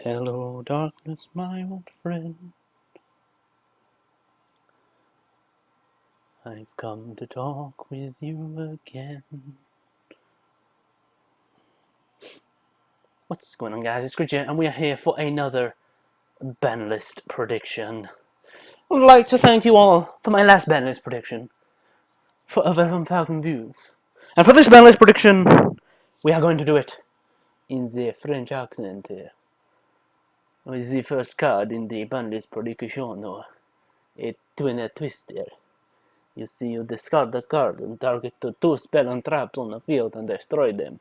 Hello, darkness, my old friend. I've come to talk with you again. What's going on, guys? It's Gridget, and we are here for another banlist prediction. I would like to thank you all for my last banlist prediction for over 1,000 views. And for this banlist prediction, we are going to do it in the French accent here. With the first card in the banlist prediction, a twin twister. You see, you discard the card and target the two spell and traps on the field and destroy them.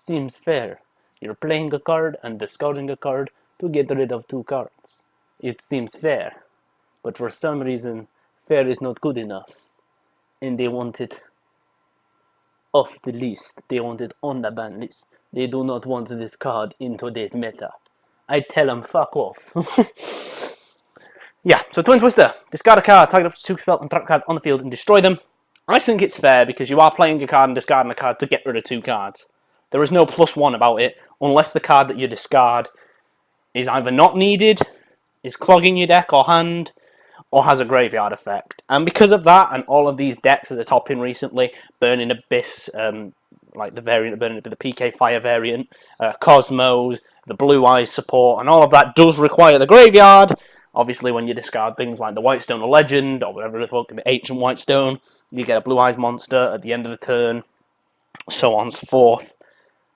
Seems fair. You're playing a card and discarding a card to get rid of two cards. It seems fair, but for some reason, fair is not good enough. And they want it off the list. They want it on the ban list. They do not want this card in today's meta. I tell them, fuck off. Yeah, so Twin Twister. Discard a card, target up to two spell and trap cards on the field and destroy them. I think it's fair because you are playing a card and discarding a card to get rid of two cards. There is no +1 about it, unless the card that you discard is either not needed, is clogging your deck or hand, or has a graveyard effect. And because of that, and all of these decks at the top in recently, Burning Abyss, like the variant of Burning Abyss, the PK Fire variant, Cosmos, the Blue Eyes support, and all of that does require the graveyard. Obviously, when you discard things like the Whitestone of Legend, or whatever it's called, the Ancient Whitestone, you get a Blue Eyes monster at the end of the turn, so on and so forth.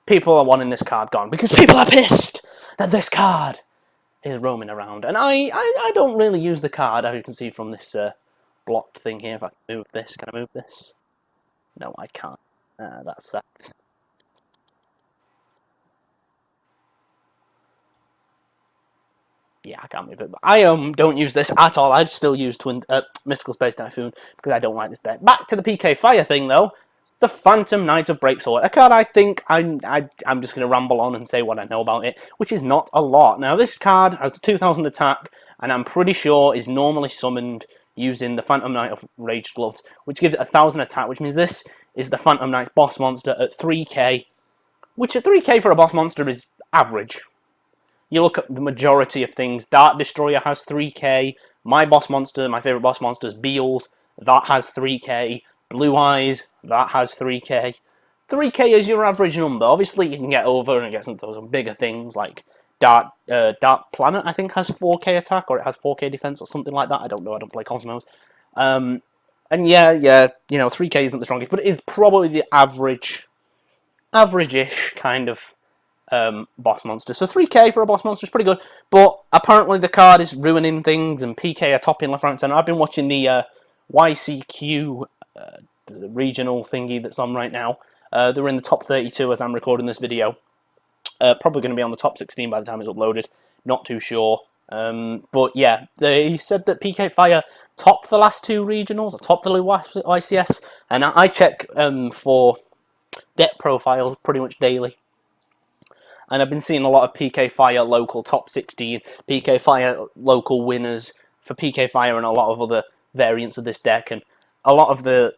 People are wanting this card gone because people are pissed that this card is roaming around. And I don't really use the card, as you can see from this blocked thing here. If I can move this, can I move this? No, I can't. That sucks. Yeah, I can't move it. But I don't use this at all. I still use Mystical Space Typhoon because I don't like this deck. Back to the PK Fire thing, though. The Phantom Knight of Breaksword, a card I think I'm just going to ramble on and say what I know about it, which is not a lot. Now, this card has 2,000 attack, and I'm pretty sure is normally summoned using the Phantom Knight of Rage Gloves, which gives it 1,000 attack, which means this is the Phantom Knight's boss monster at 3k, which at 3k for a boss monster is average. You look at the majority of things, Dart Destroyer has 3k, my boss monster, my favourite boss monster is Beals, that has 3k, Blue Eyes, that has 3k. 3k is your average number. Obviously, you can get over and get some of those bigger things like Dark Planet, I think, has 4k attack, or it has 4k defense, or something like that. I don't know, I don't play Cosmos. And yeah, you know, 3k isn't the strongest, but it is probably the average-ish kind of boss monster. So 3k for a boss monster is pretty good, but apparently the card is ruining things, and PK are topping left, right, and centre. I've been watching the YCQ the regional thingy that's on right now. They're in the top 32 as I'm recording this video. Probably going to be on the top 16 by the time it's uploaded. Not too sure. But yeah, they said that PK Fire topped the last two regionals, or topped the YCS, and I check for deck profiles pretty much daily. And I've been seeing a lot of PK Fire local top 16, PK Fire local winners for PK Fire and a lot of other variants of this deck, and a lot of the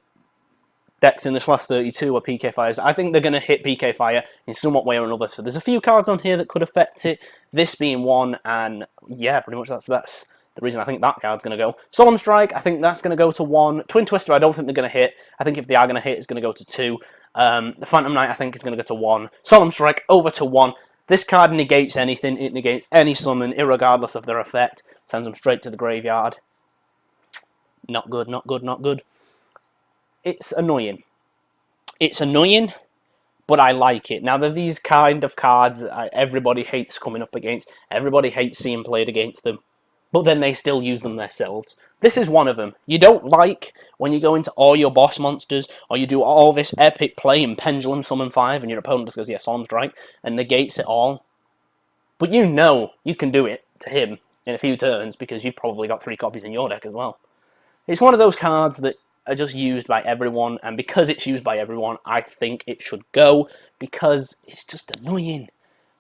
decks in this last 32 are PK Fires. I think they're going to hit PK Fire in somewhat way or another. So there's a few cards on here that could affect it. This being one, and yeah, pretty much that's the reason I think that card's going to go. Solemn Strike, I think that's going to go to 1. Twin Twister, I don't think they're going to hit. I think if they are going to hit, it's going to go to 2. The Phantom Knight, I think, is going to go to 1. Solemn Strike, over to 1. This card negates anything. It negates any summon, irregardless of their effect. Sends them straight to the graveyard. Not good, not good, not good. It's annoying. It's annoying, but I like it. Now, they're these kind of cards that everybody hates coming up against. Everybody hates seeing played against them, but then they still use them themselves. This is one of them. You don't like when you go into all your boss monsters, or you do all this epic play and Pendulum Summon 5, and your opponent just goes, yeah, Solemn Strike, and negates it all. But you know you can do it to him in a few turns, because you've probably got 3 copies in your deck as well. It's one of those cards that are just used by everyone, and because it's used by everyone, I think it should go, because it's just annoying.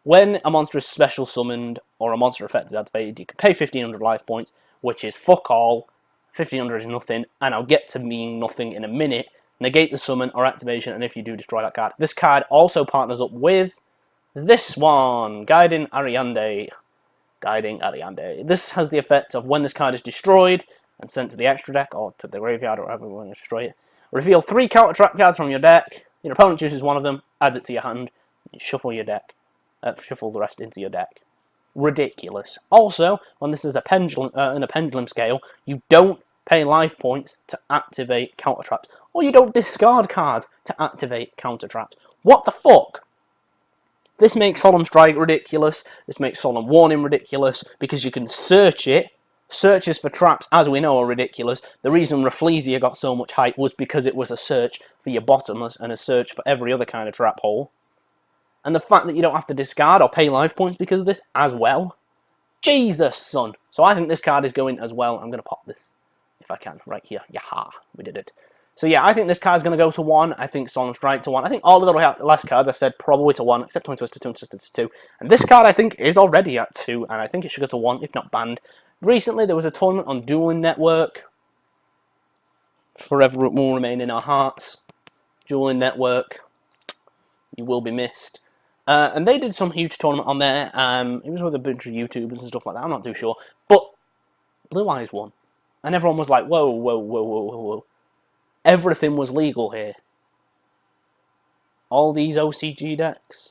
When a monster is special summoned, or a monster effect is activated, you can pay 1,500 life points, which is fuck all. 1,500 is nothing, and I'll get to mean nothing in a minute. Negate the summon or activation, and if you do, destroy that card. This card also partners up with This one, Guiding Ariande. This has the effect of when this card is destroyed and sent to the extra deck or to the graveyard or however you want to destroy it. Reveal 3 counter trap cards from your deck. Your opponent chooses one of them, adds it to your hand, and shuffle your deck. Shuffle the rest into your deck. Ridiculous. Also, when this is a pendulum in a pendulum scale, you don't pay life points to activate counter traps, or you don't discard cards to activate counter traps. What the fuck? This makes Solemn Strike ridiculous. This makes Solemn Warning ridiculous because you can search it. Searches for traps, as we know, are ridiculous. The reason Rafflesia got so much hype was because it was a search for your bottomless and a search for every other kind of trap hole. And the fact that you don't have to discard or pay life points because of this as well. Jesus, son. So I think this card is going as well. I'm going to pop this if I can right here. Yaha, we did it. So yeah, I think this card's going to go to 1. I think Solemn Strike to 1. I think all of the last cards I've said probably to 1, except Twin Twister, Twin Twister to 2. And this card I think is already at 2, and I think it should go to 1, if not banned. Recently there was a tournament on Dueling Network. Forever it will remain in our hearts. Dueling Network, you will be missed. And they did some huge tournament on there. It was with a bunch of YouTubers and stuff like that. I'm not too sure. But Blue Eyes won. And everyone was like, whoa, whoa, whoa, whoa, whoa, whoa. Everything was legal here. All these OCG decks,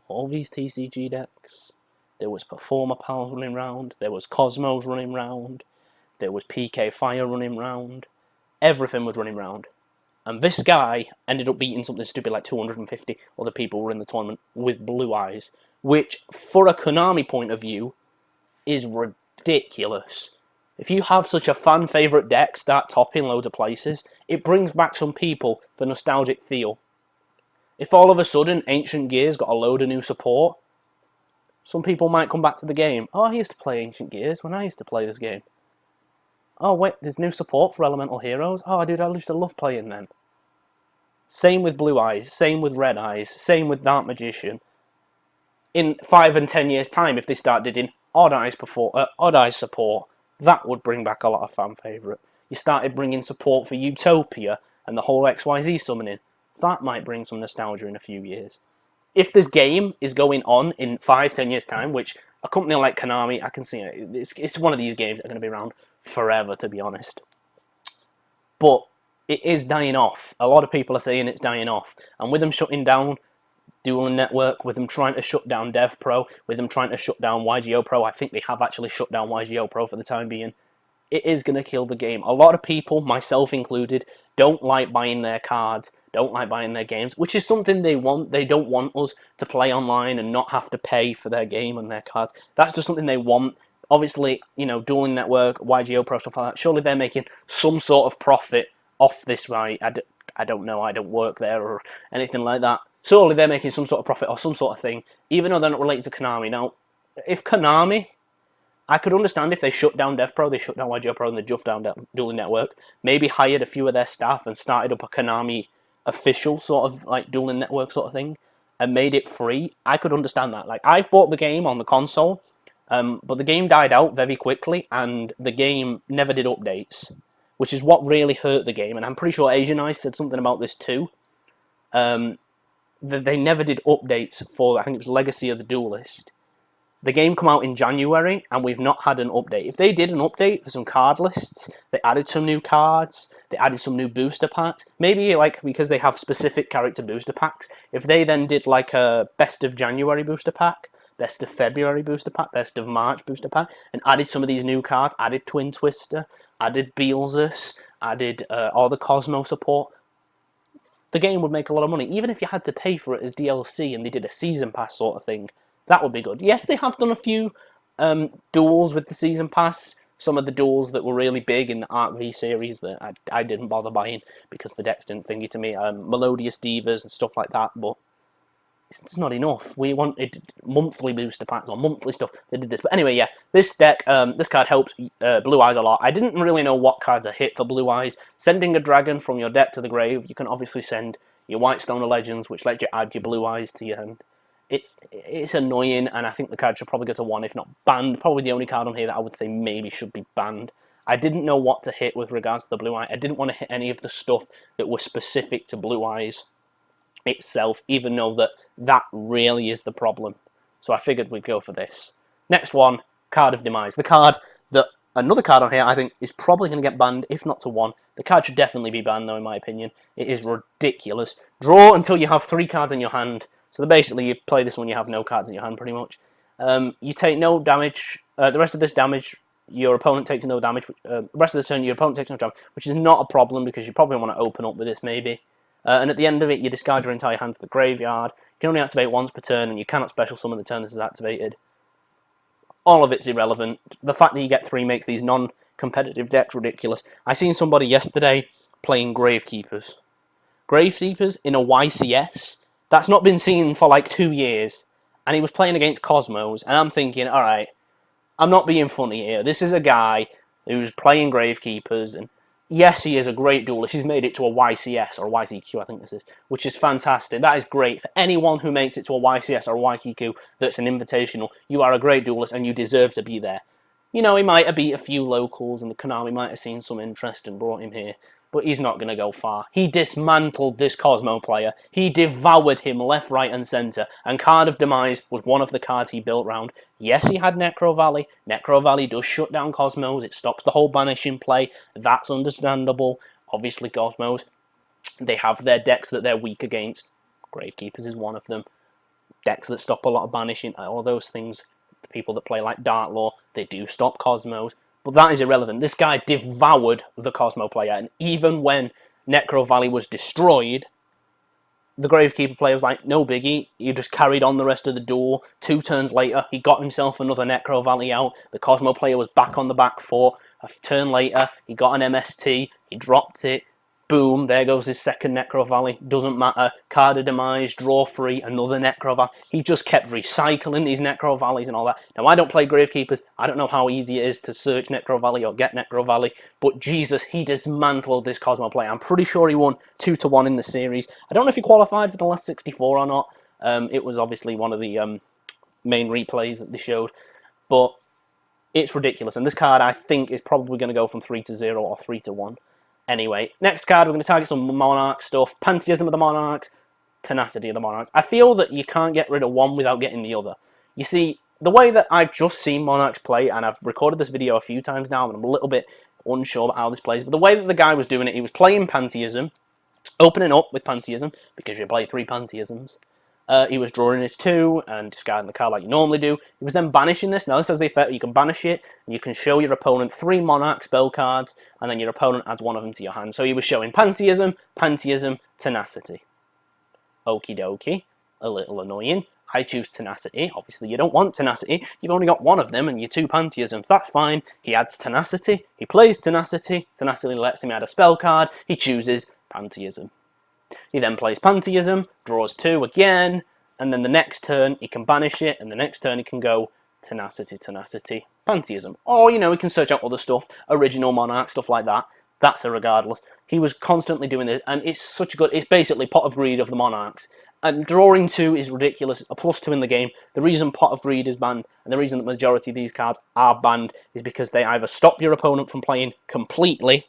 all these TCG decks, there was Performer Pals running round, there was Cosmos running round, there was PK Fire running round, everything was running round. And this guy ended up beating something stupid like 250 other people who were in the tournament with Blue Eyes, which, for a Konami point of view, is ridiculous. If you have such a fan favourite deck start topping loads of places, it brings back some people the nostalgic feel. If all of a sudden Ancient Gears got a load of new support, some people might come back to the game. Oh, I used to play Ancient Gears when I used to play this game. Oh wait, there's new support for Elemental Heroes? Oh dude, I used to love playing them. Same with Blue Eyes, same with Red Eyes, same with Dark Magician. In 5 and 10 years time, if they start doing Odd Eyes support, that would bring back a lot of fan favourite. You started bringing support for Utopia and the whole XYZ summoning. That might bring some nostalgia in a few years. If this game is going on in 5-10 years time, which a company like Konami, I can see it's one of these games that are going to be around forever, to be honest. But it is dying off. A lot of people are saying it's dying off. And with them shutting down Dueling Network, with them trying to shut down DevPro, with them trying to shut down YGO Pro, I think they have actually shut down YGO Pro for the time being, it is going to kill the game. A lot of people, myself included, don't like buying their cards, don't like buying their games, which is something they want. They don't want us to play online and not have to pay for their game and their cards. That's just something they want. Obviously, you know, Dueling Network, YGO Pro, stuff like that, surely they're making some sort of profit off this, right? I don't know, I don't work there or anything like that. Surely they're making some sort of profit or some sort of thing, even though they're not related to Konami. Now, if Konami, I could understand if they shut down DevPro, they shut down YGO Pro and they just down Dueling Network, maybe hired a few of their staff and started up a Konami official sort of like Dueling Network sort of thing and made it free. I could understand that. Like, I've bought the game on the console, but the game died out very quickly and the game never did updates, which is what really hurt the game. And I'm pretty sure Asian Eyes said something about this too. They never did updates for, I think it was Legacy of the Duelist. The game came out in January, and we've not had an update. If they did an update for some card lists, they added some new cards, they added some new booster packs, maybe like because they have specific character booster packs, if they then did like a Best of January booster pack, Best of February booster pack, Best of March booster pack, and added some of these new cards, added Twin Twister, added Beelzus, added all the Cosmo support, the game would make a lot of money. Even if you had to pay for it as DLC and they did a season pass sort of thing, that would be good. Yes, they have done a few duels with the season pass. Some of the duels that were really big in the Arc V series that I didn't bother buying because the decks didn't thingy to me. Melodious Divas and stuff like that, but it's not enough. We wanted monthly booster packs or monthly stuff. They did this. But anyway, yeah, this deck, this card helps Blue Eyes a lot. I didn't really know what cards are hit for Blue Eyes. Sending a dragon from your deck to the grave, you can obviously send your Whitestone of Legends, which lets you add your Blue Eyes to your hand. It's annoying, and I think the card should probably go to 1, if not banned. Probably the only card on here that I would say maybe should be banned. I didn't know what to hit with regards to the Blue Eye. I didn't want to hit any of the stuff that was specific to Blue Eyes. itself, even though that really is the problem. So I figured we'd go for this. Next one, Card of Demise. The card that, another card on here I think is probably going to get banned, if not to 1. The card should definitely be banned though, in my opinion. It is ridiculous. Draw until you have 3 cards in your hand. So basically you play this when you have no cards in your hand, pretty much. You take no damage. The rest of this damage, your opponent takes no damage. The rest of the turn, your opponent takes no damage, which is not a problem because you probably want to open up with this, maybe. And at the end of it, you discard your entire hand to the graveyard. You can only activate once per turn, and you cannot special summon the turn this is activated. All of it's irrelevant. The fact that you get 3 makes these non-competitive decks ridiculous. I seen somebody yesterday playing Gravekeepers. Gravekeepers in a YCS? That's not been seen for like 2 years. And he was playing against Cosmos, and I'm thinking, alright, I'm not being funny here. This is a guy who's playing Gravekeepers, and yes, he is a great duelist. He's made it to a YCS, or a YCQ, I think this is, which is fantastic. That is great. For anyone who makes it to a YCS or a YCQ that's an invitational, you are a great duelist, and you deserve to be there. You know, he might have beat a few locals, and the Konami might have seen some interest and brought him here, but he's not going to go far. He dismantled this Cosmo player. He devoured him left, right, and centre, and Card of Demise was one of the cards he built round. Yes, he had Necro Valley. Necro Valley does shut down Cosmos. It stops the whole banishing play. That's understandable. Obviously, Cosmos, they have their decks that they're weak against. Gravekeepers is one of them. Decks that stop a lot of banishing, all those things. The people that play like Dark Law, they do stop Cosmos. But that is irrelevant. This guy devoured the Cosmo player, and even when Necro Valley was destroyed, the Gravekeeper player was like, no biggie. He just carried on the rest of the duel. 2 turns later, he got himself another Necro Valley out. The Cosmo player was back on the back foot. A turn later, he got an MST. He dropped it. Boom, there goes his second Necro Valley. Doesn't matter. Card of Demise, draw 3, another Necro Valley. He just kept recycling these Necro Valleys and all that. Now, I don't play Gravekeepers. I don't know how easy it is to search Necro Valley or get Necro Valley. But Jesus, he dismantled this Cosmo player. I'm pretty sure he won 2-1 in the series. I don't know if he qualified for the last 64 or not. It was obviously one of the main replays that they showed. But it's ridiculous. And this card, I think, is probably going to go from 3-0 or 3-1. Anyway, next card, we're going to target some Monarch stuff. Pantheism of the Monarchs, Tenacity of the Monarchs. I feel that you can't get rid of one without getting the other. You see, the way that I've just seen Monarchs play, and I've recorded this video a few times now, and I'm a little bit unsure about how this plays, but the way that the guy was doing it, he was playing Pantheism, opening up with Pantheism, because you play 3 Pantheisms. He was drawing his 2 and discarding the card like you normally do. He was then banishing this. Now this has the effect you can banish it, and you can show your opponent 3 Monarch spell cards, and then your opponent adds one of them to your hand. So he was showing Pantheism, Pantheism, Tenacity. Okie dokie. A little annoying. I choose Tenacity. Obviously you don't want Tenacity. You've only got one of them and your 2 Pantheisms. That's fine. He adds Tenacity. He plays Tenacity. Tenacity lets him add a spell card. He chooses Pantheism. He then plays Pantheism, draws 2 again, and then the next turn he can banish it, and the next turn he can go Tenacity, Tenacity, Pantheism. Or, you know, he can search out other stuff, Original Monarch, stuff like that. That's irregardless. He was constantly doing this, and it's such a good, it's basically Pot of Greed of the Monarchs. And drawing 2 is ridiculous, a +2 in the game. The reason Pot of Greed is banned, and the reason that the majority of these cards are banned, is because they either stop your opponent from playing completely,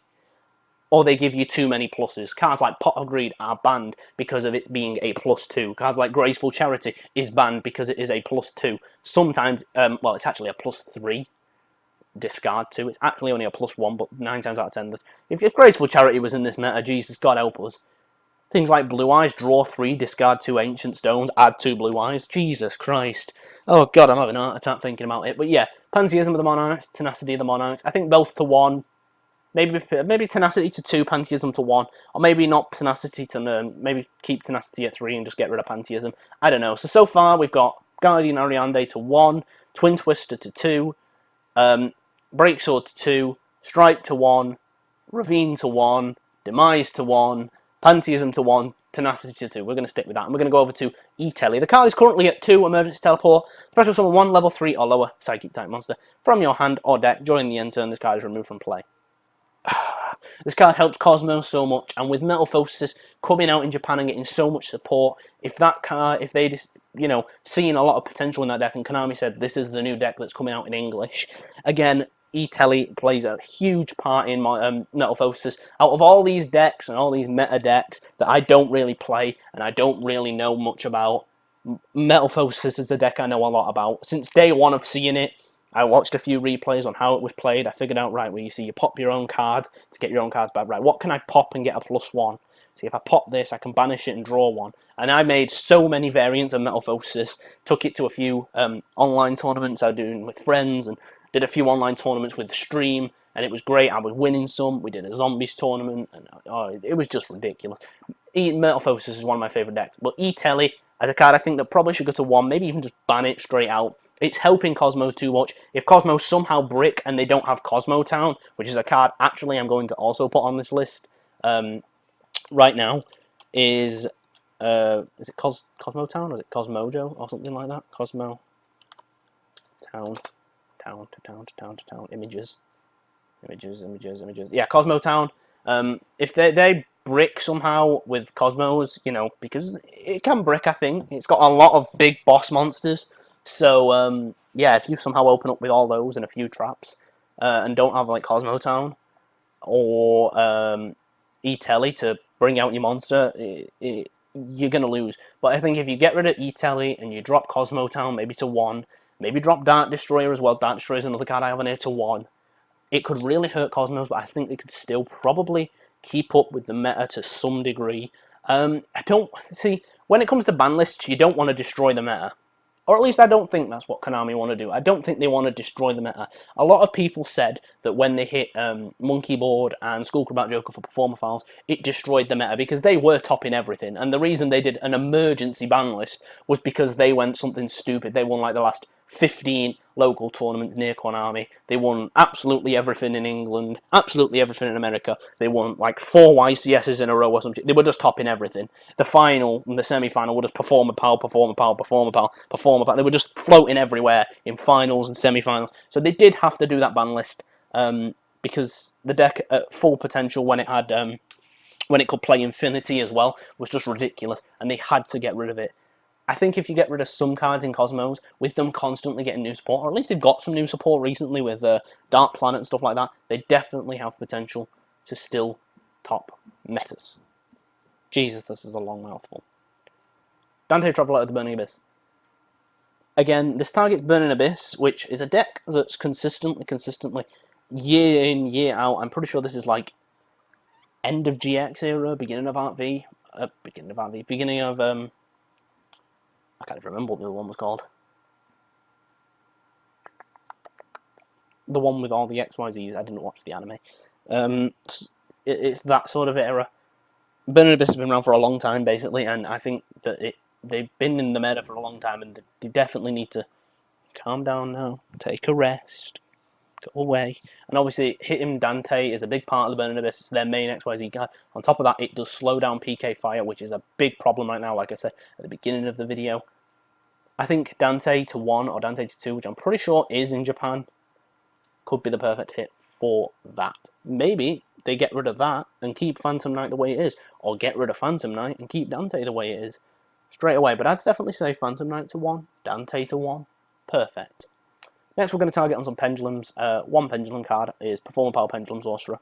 or they give you too many pluses. Cards like Pot of Greed are banned because of it being a +2. Cards like Graceful Charity is banned because it is a +2. Sometimes, well, it's actually a +3. Discard 2. It's actually only a +1, but 9 times out of 10. If Graceful Charity was in this meta, Jesus, God help us. Things like Blue Eyes, draw 3, discard 2 Ancient Stones, add 2 Blue Eyes. Jesus Christ. Oh God, I'm having a heart attack thinking about it. But yeah, Pantheism of the Monarchs, Tenacity of the Monarchs. I think both to 1. Maybe Tenacity to 2, Pantheism to 1. Or maybe not Tenacity to maybe keep Tenacity at 3 and just get rid of Pantheism. I don't know. So far we've got Guardian Ariande to 1, Twin Twister to 2, Breaksword to 2, Strike to 1, Ravine to 1, Demise to 1, Pantheism to 1, Tenacity to 2. We're going to stick with that. And we're going to go over to E-Telly. The card is currently at 2, Emergency Teleport. Special summon 1 level 3 or lower Psychic type monster from your hand or deck. During the end turn, this card is removed from play. This card helped Cosmos so much, and with Metamorphosis coming out in Japan and getting so much support, if that card, if they just, you know, seeing a lot of potential in that deck, and Konami said this is the new deck that's coming out in English, again, E-Telly plays a huge part in my Metamorphosis. Out of all these decks and all these meta decks that I don't really play and I don't really know much about, Metamorphosis is a deck I know a lot about. Since day one of seeing it, I watched a few replays on how it was played. I figured out, right, where you see you pop your own card to get your own cards back. Right, what can I pop and get a +1? See, if I pop this, I can banish it and draw one. And I made so many variants of Metamorphosis, took it to a few online tournaments I was doing with friends, and did a few online tournaments with the stream, and it was great. I was winning some. We did a zombies tournament, and it was just ridiculous. Metamorphosis is one of my favourite decks, but E-Telly, as a card, I think that probably should go to 1, maybe even just ban it straight out. It's helping Cosmos too much. If Cosmos somehow brick and they don't have Cosmo Town, which is a card actually I'm going to also put on this list right now, is it Cosmo Town or is it Cosmojo or something like that? Cosmo Town, images. Yeah, Cosmo Town. If they brick somehow with Cosmos, you know, because it can brick, I think. It's got a lot of big boss monsters. So, yeah, if you somehow open up with all those and a few traps, and don't have, like, Cosmo Town or E-Telly to bring out your monster, you're going to lose. But I think if you get rid of E-Telly and you drop Cosmo Town maybe to 1, maybe drop Dark Destroyer as well. Dark Destroyer is another card I have on here to 1. It could really hurt Cosmos, but I think they could still probably keep up with the meta to some degree. I don't see, when it comes to ban lists, you don't want to destroy the meta. Or at least I don't think that's what Konami want to do. I don't think they want to destroy the meta. A lot of people said that when they hit Monkey Board and Skullcrab Joker for Performer Files, it destroyed the meta because they were topping everything. And the reason they did an emergency ban list was because they went something stupid. They won like the last 15 local tournaments near Konami. They won absolutely everything in England, absolutely everything in America. They won like 4 YCSs in a row or something. They were just topping everything. The final and the semi-final were just Performer Pal. They were just floating everywhere in finals and semi-finals. So they did have to do that ban list because the deck at full potential when it had when it could play Infinity as well was just ridiculous, and they had to get rid of it. I think if you get rid of some cards in Cosmos, with them constantly getting new support, or at least they've got some new support recently with Dark Planet and stuff like that, they definitely have potential to still top metas. Jesus, this is a long mouthful. Dante Traveler of the Burning Abyss. Again, this targets Burning Abyss, which is a deck that's consistently, year in, year out. I'm pretty sure this is like end of GX era, beginning of Art V, beginning of I can't even remember what the other one was called. The one with all the XYZs. I didn't watch the anime. It's that sort of era. Burning Abyss has been around for a long time, basically, and I think that they've been in the meta for a long time, and they definitely need to calm down now, take a rest, go away. And obviously, hitting Dante is a big part of the Burning Abyss. It's their main XYZ guy. On top of that, it does slow down PK Fire, which is a big problem right now, like I said at the beginning of the video. I think Dante to 1 or Dante to 2, which I'm pretty sure is in Japan, could be the perfect hit for that. Maybe they get rid of that and keep Phantom Knight the way it is, or get rid of Phantom Knight and keep Dante the way it is straight away. But I'd definitely say Phantom Knight to 1, Dante to 1, perfect. Next, we're going to target on some pendulums. One pendulum card is Performer Power Pendulum Sorcerer.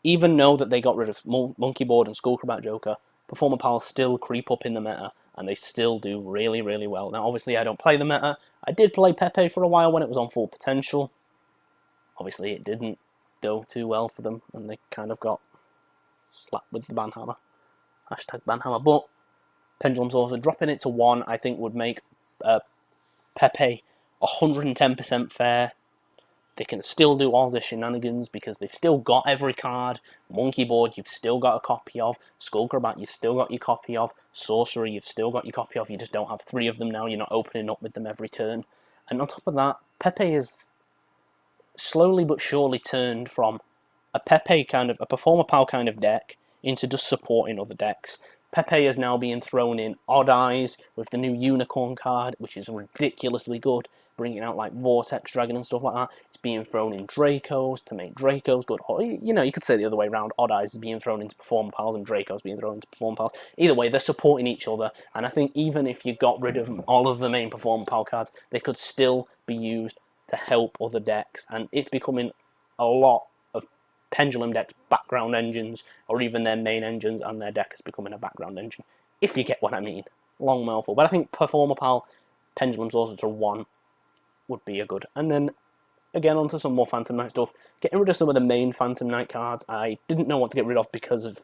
Even though that they got rid of Monkey Board and Skullcrab Joker, Performer Power still creep up in the meta, and they still do really, really well. Now, obviously, I don't play the meta. I did play Pepe for a while when it was on full potential. Obviously, it didn't do too well for them, and they kind of got slapped with the banhammer. Hashtag banhammer. But Pendulum Sorcerer, dropping it to 1, I think would make Pepe 110% fair. They can still do all the shenanigans because they've still got every card. Monkey Board, you've still got a copy of. Skullcrab, you've still got your copy of. Sorcerer, you've still got your copy of. You just don't have 3 of them now. You're not opening up with them every turn. And on top of that, Pepe is slowly but surely turned from a Pepe kind of, a Performer Power kind of deck into just supporting other decks. Pepe is now being thrown in Odd Eyes with the new Unicorn card, which is ridiculously good, bringing out like Vortex Dragon and stuff like that. It's being thrown in Dracos to make Dracos good. Or, you know, you could say the other way around. Odd Eyes is being thrown into Performer Pals and Dracos being thrown into Performer Pals. Either way, they're supporting each other, and I think even if you got rid of all of the main Performer Pal cards, they could still be used to help other decks, and it's becoming a lot of Pendulum decks' background engines, or even their main engines, and their deck is becoming a background engine, if you get what I mean. Long mouthful, but I think Performer Pal, Pendulum Sorcerer 1 would be a good. And then, again, onto some more Phantom Knight stuff. Getting rid of some of the main Phantom Knight cards I didn't know what to get rid of because of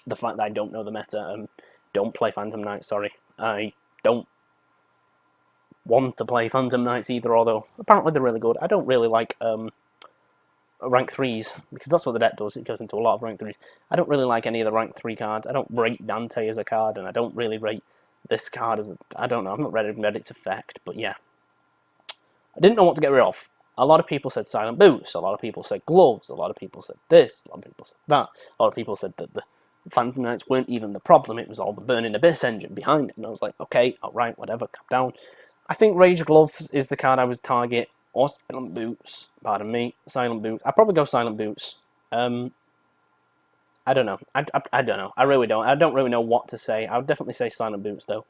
the fact that I don't know the meta. Don't play Phantom Knights, sorry. I don't want to play Phantom Knights either, although apparently they're really good. I don't really like rank 3s, because that's what the deck does, it goes into a lot of rank 3s. I don't really like any of the rank 3 cards. I don't rate Dante as a card, and I don't really rate this card as I don't know, I've not read its effect, but yeah. I didn't know what to get rid of. A lot of people said Silent Boots, a lot of people said Gloves, a lot of people said this, a lot of people said that, a lot of people said that the Phantom Knights weren't even the problem, it was all the Burning Abyss engine behind it, and I was like, okay, alright, whatever, calm down. I think Rage Gloves is the card I would target, or Silent Boots, pardon me, Silent Boots. I'd probably go Silent Boots. I don't know, I don't know, I really don't. I don't really know what to say. I would definitely say Silent Boots, though.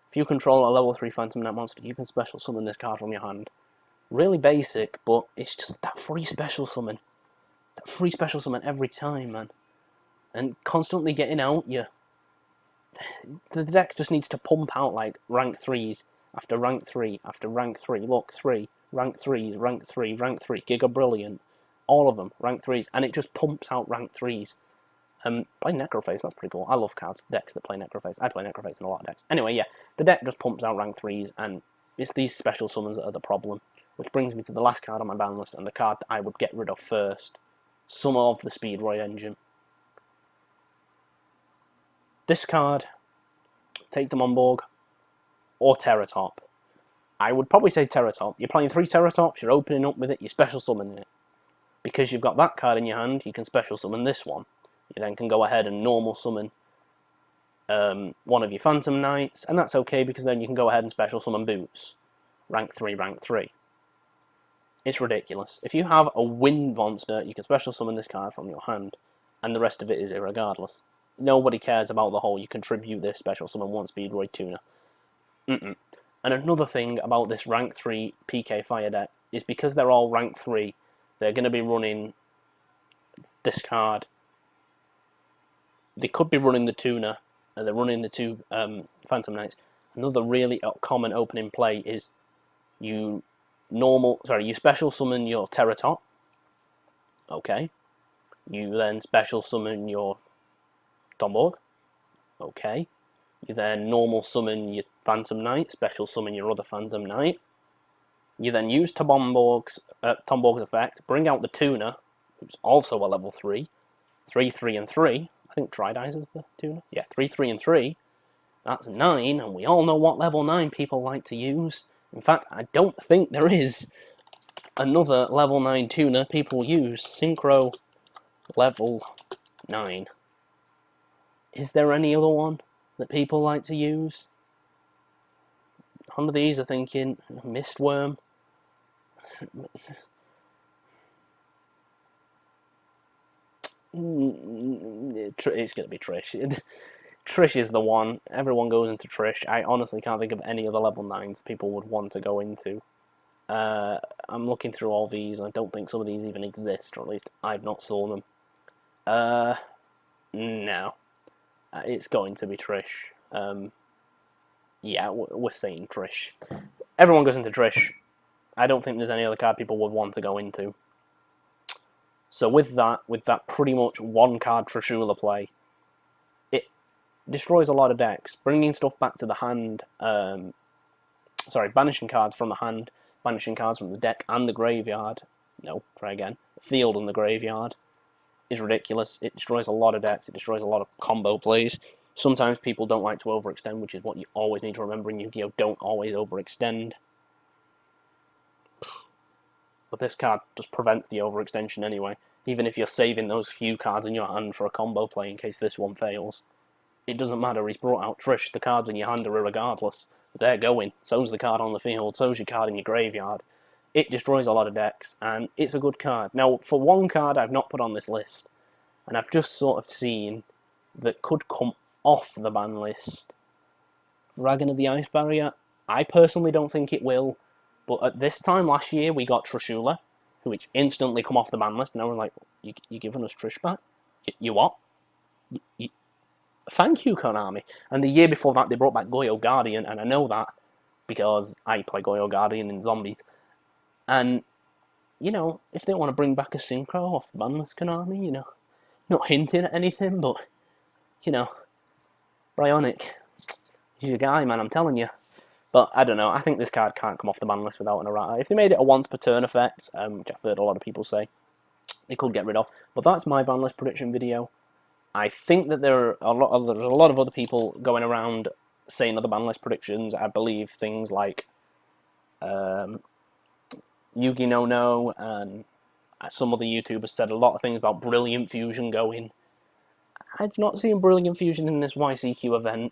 If you control a level 3 Phantom Knight monster, you can special summon this card from your hand. Really basic, but it's just that free special summon. That free special summon every time, man. And constantly getting out, the deck just needs to pump out like rank 3s after rank 3 after rank 3. Look, 3, rank 3s, rank 3, rank 3, Giga Brilliant. All of them, rank 3s. And it just pumps out rank 3s. Play Necrophase, that's pretty cool. I love decks that play Necrophase. I play Necrophase in a lot of decks. Anyway, yeah, the deck just pumps out rank 3s, and it's these special summons that are the problem. Which brings me to the last card on my ban list, and the card that I would get rid of first. Some of the Speedroid engine. This card, take the Monborg, or Terratop. I would probably say Terratop. You're playing 3 Terratops, you're opening up with it, you're special summoning it. Because you've got that card in your hand, you can special summon this one. You then can go ahead and normal summon one of your Phantom Knights, and that's okay because then you can go ahead and special summon Boots. Rank 3, rank 3. It's ridiculous. If you have a wind monster, you can special summon this card from your hand, and the rest of it is irregardless. Nobody cares about the whole you contribute this special summon one Speedroid tuner. And another thing about this rank 3 PK Fire deck is because they're all rank 3, they're going to be running this card. They could be running the tuner, and they're running the 2 Phantom Knights. Another really common opening play is you special summon your Terratop. Okay. You then special summon your Tomborg. Okay. You then normal summon your Phantom Knight, special summon your other Phantom Knight. You then use Tomborg's effect, bring out the tuner, who's also a level 3. 3, 3, and 3. I think Tridice is the tuner. Yeah, 3, 3, and 3. That's 9, and we all know what level 9 people like to use. In fact, I don't think there is another level 9 tuner people use. Synchro level 9. Is there any other one that people like to use? Some of these are thinking Mistworm. It's going to be Trish. Trish is the one. Everyone goes into Trish. I honestly can't think of any other level 9s people would want to go into. I'm looking through all these, and I don't think some of these even exist, or at least I've not saw them. No. It's going to be Trish. Yeah, we're saying Trish. Everyone goes into Trish. I don't think there's any other card people would want to go into. So with that pretty much one card Trishula play, it destroys a lot of decks. Bringing stuff back to the hand, banishing cards from the hand, banishing cards from the deck and the graveyard, no, try again, the field and the graveyard, is ridiculous. It destroys a lot of decks, it destroys a lot of combo plays. Sometimes people don't like to overextend, which is what you always need to remember in Yu-Gi-Oh! Don't always overextend. But this card just prevents the overextension anyway. Even if you're saving those few cards in your hand for a combo play in case this one fails. It doesn't matter, he's brought out Trish, the cards in your hand are irregardless. They're going, so's the card on the field, so's your card in your graveyard. It destroys a lot of decks, and it's a good card. Now, for one card I've not put on this list, and I've just sort of seen that could come off the ban list. Dragon of the Ice Barrier, I personally don't think it will, But at this time last year, we got Trishula, which instantly come off the ban list. And we're like, you giving us Trish back? You what? You, thank you, Konami. And the year before that, they brought back Goyo Guardian, and I know that because I play Goyo Guardian in Zombies. And, you know, if they want to bring back a synchro off the ban list, Konami, you know, not hinting at anything, but, you know, Bryonic, he's your guy, man, I'm telling you. But I don't know, I think this card can't come off the ban list without an errata. If they made it a once per turn effect, which I've heard a lot of people say, they could get rid of. But that's my ban list prediction video. I think that there are a lot of other people going around saying other ban list predictions. I believe things like Yugi No and some other YouTubers said a lot of things about Brilliant Fusion going. I've not seen Brilliant Fusion in this YCQ event.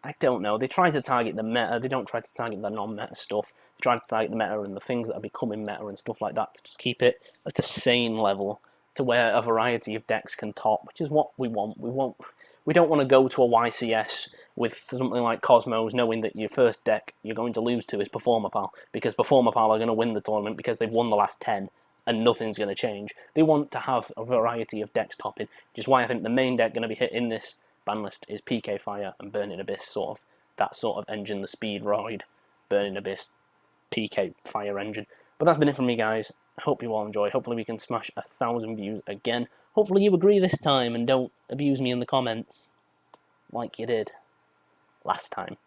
I don't know. They try to target the meta. They don't try to target the non-meta stuff. They try to target the meta and the things that are becoming meta and stuff like that to just keep it at a sane level to where a variety of decks can top, which is what we want. We don't want to go to a YCS with something like Cosmos knowing that your first deck you're going to lose to is Performapal, because Performapal are going to win the tournament because they've won the last 10 and nothing's going to change. They want to have a variety of decks topping, which is why I think the main deck going to be hit in this ban list is PK Fire and Burning Abyss, that sort of engine, the Speed Roid, Burning Abyss, PK Fire engine. But that's been it from me, guys. I hope you all enjoy. Hopefully we can smash 1,000 views again. Hopefully you agree this time and don't abuse me in the comments like you did last time.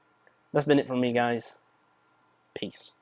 That's been it from me, guys. Peace.